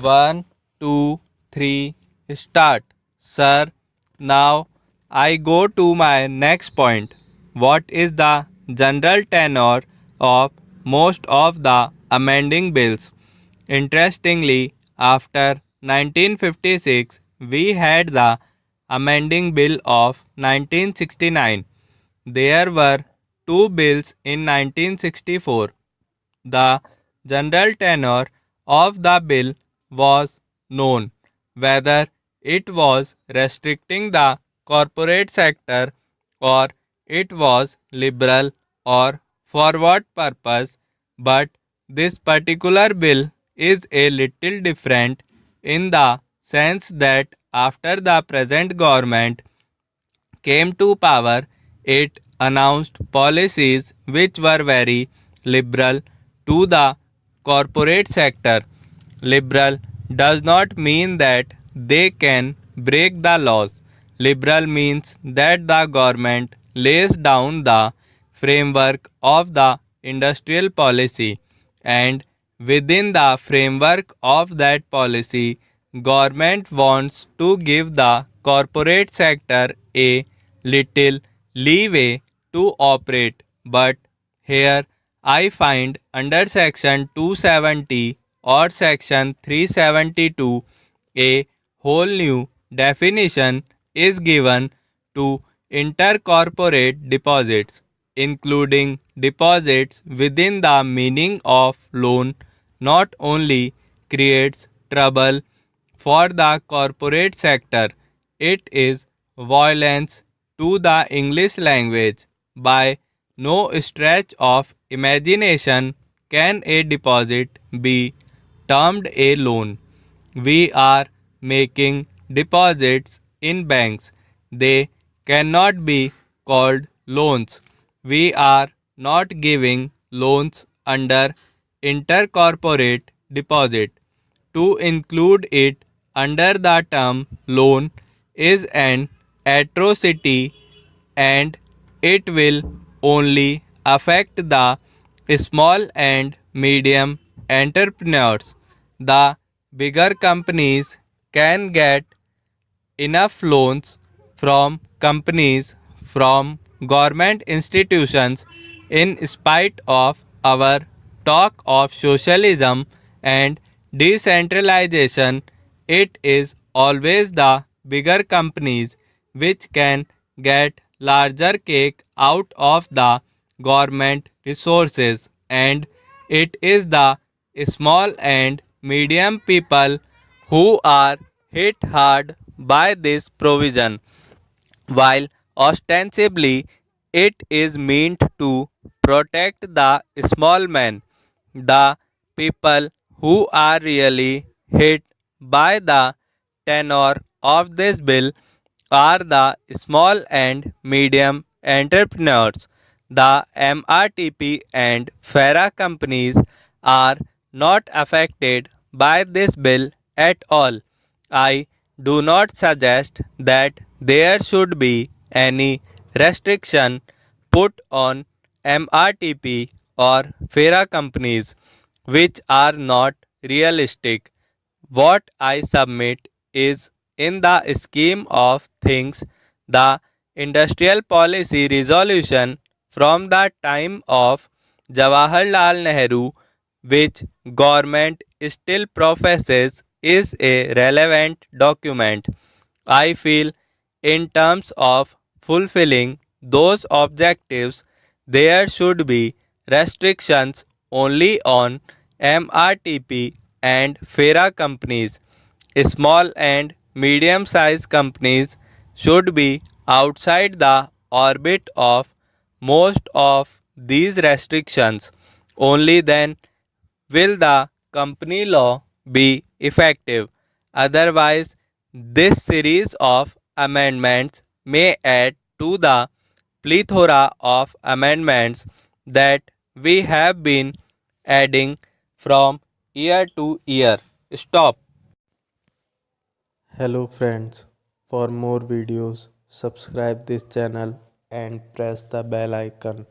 1, 2, 3, start. Sir, now I go to my next point. What is the general tenor of most of the amending bills? Interestingly, after 1956, we had the amending bill of 1969. There were two bills in 1964. The general tenor of the bill was known, whether it was restricting the corporate sector or it was liberal or for what purpose, but this particular bill is a little different in the sense that after the present government came to power, it announced policies which were very liberal to the corporate sector. Liberal does not mean that they can break the laws. Liberal means that the government lays down the framework of the industrial policy, and within the framework of that policy, government wants to give the corporate sector a little leeway to operate. But here I find under section 270 or section 372 a whole new definition is given to intercorporate deposits, including deposits within the meaning of loan. Not only creates trouble for the corporate sector, it is violence to the English language. By no stretch of imagination can a deposit be termed a loan. We are making deposits in banks. They cannot be called loans. We are not giving loans under intercorporate deposit. To include it under the term loan is an atrocity, and it will only affect the small and medium entrepreneurs. The bigger companies can get enough loans from companies, from government institutions. In spite of our talk of socialism and decentralization, it is always the bigger companies which can get larger cake out of the government resources, and it is the small and medium people who are hit hard by this provision. While ostensibly it is meant to protect the small man, the people who are really hit by the tenor of this bill are the small and medium entrepreneurs. The MRTP and FERA companies are not affected by this bill at all. I do not suggest that there should be any restriction put on MRTP or FERA companies which are not realistic. What I submit is, in the scheme of things, the industrial policy resolution from the time of Jawaharlal Nehru, which government still professes is a relevant document. I feel in terms of fulfilling those objectives, there should be restrictions only on MRTP and FERA companies. Small and medium sized companies should be outside the orbit of most of these restrictions. Only then will the company law be effective. Otherwise, this series of amendments may add to the plethora of amendments that we have been adding from year to year. Stop. Hello friends, for more videos subscribe this channel and press the bell icon.